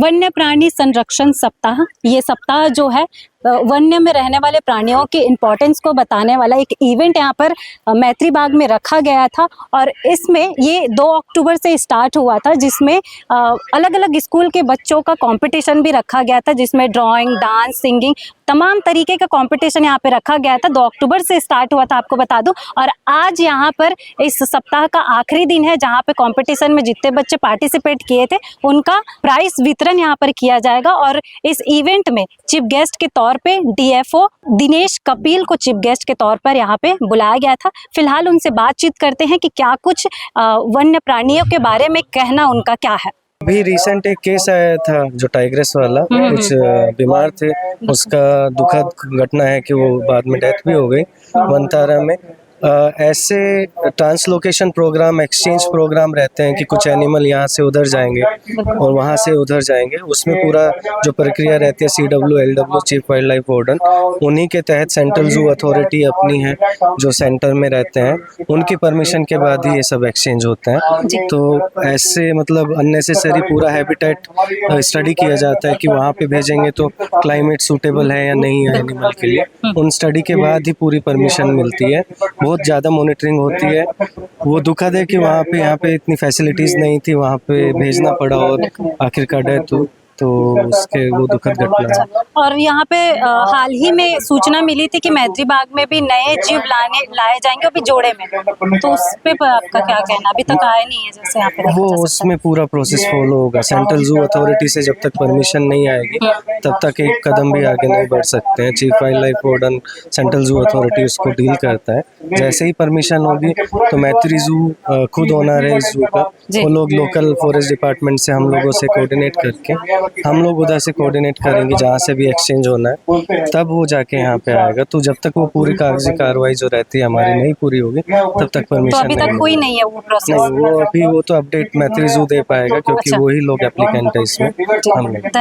वन्य प्राणी संरक्षण सप्ताह। ये सप्ताह जो है वन्य में रहने वाले प्राणियों की इम्पोर्टेंस को बताने वाला एक इवेंट यहाँ पर मैत्री बाग में रखा गया था। और इसमें ये 2 अक्टूबर से स्टार्ट हुआ था, जिसमें अलग अलग स्कूल के बच्चों का कंपटीशन भी रखा गया था, जिसमें ड्राइंग, डांस, सिंगिंग, तमाम तरीके का कंपटीशन यहाँ पे रखा गया था। 2 अक्टूबर से स्टार्ट हुआ था, आपको बता दूं। और आज यहाँ पर इस सप्ताह का आखिरी दिन है, जहाँ पे कंपटीशन में जितने बच्चे पार्टिसिपेट किए थे उनका प्राइस वितरण यहाँ पर किया जाएगा। और इस इवेंट में चीफ गेस्ट के तौर पे डीएफओ दिनेश कपिल को चीफ गेस्ट के तौर पर यहाँ पे बुलाया गया था। फिलहाल उनसे बातचीत करते हैं कि क्या कुछ वन्य प्राणियों के बारे में कहना उनका क्या है। अभी रिसेंट एक केस आया था जो टाइग्रेस वाला, कुछ बीमार थे, उसका दुखद घटना है कि वो बाद में डेथ भी हो गई वनतारा में। ऐसे ट्रांसलोकेशन प्रोग्राम, एक्सचेंज प्रोग्राम रहते हैं कि कुछ एनिमल यहाँ से उधर जाएंगे और वहाँ से उधर जाएंगे। उसमें पूरा जो प्रक्रिया रहती है CWLW chief wild life warden, उन्हीं के तहत सेंट्रल जू अथॉरिटी अपनी है जो सेंटर में रहते हैं, उनकी परमिशन के बाद ही ये सब एक्सचेंज होते हैं। तो ऐसे मतलब अननेसेसरी पूरा हैबिटेट स्टडी किया जाता है कि वहाँ पे भेजेंगे तो क्लाइमेट सूटेबल है या नहीं है एनिमल के लिए। उन स्टडी के बाद ही पूरी परमिशन मिलती है। बहुत ज़्यादा मॉनिटरिंग होती है। वो दुखद है कि वहाँ पे यहाँ पे इतनी फैसिलिटीज़ नहीं थी, वहाँ पे भेजना पड़ा और आखिरकार डेथ हुई, तो उसके वो दुखद घटना है। और यहाँ पे हाल ही में सूचना मिली थी कि मैत्री बाग में भी नए जीव लाए जाएंगे, अभी जोड़े में, तो उस पे आपका क्या कहना? अभी तक आया नहीं है जैसे यहाँ पे। वो उसमें पूरा प्रोसेस फॉलो होगा। सेंट्रल जू अथॉरिटी से जब तक परमिशन नहीं आएगी तब तक एक कदम भी आगे नहीं बढ़ सकते हैं। Chief wild life warden central zoo authority उसको डील करता है। जैसे ही परमिशन होगी तो मैत्री जू खुद ओनर है इस जू का, वो लोग लोकल फॉरेस्ट डिपार्टमेंट से हम लोगों से कोऑर्डिनेट करके हम लोग उधर से कोऑर्डिनेट करेंगे जहाँ से भी एक्सचेंज होना है, तब वो जाके यहाँ पे आएगा। तो जब तक वो पूरी कागजी कार्रवाई जो रहती है हमारी नहीं पूरी होगी तब तक परमिशन तो अभी तक कोई नहीं है वो प्रोसेस? वो अभी वो तो अपडेट मैत्री जू दे पाएगा, क्योंकि वही लोग एप्लीकेंट है इसमें, हम लोग।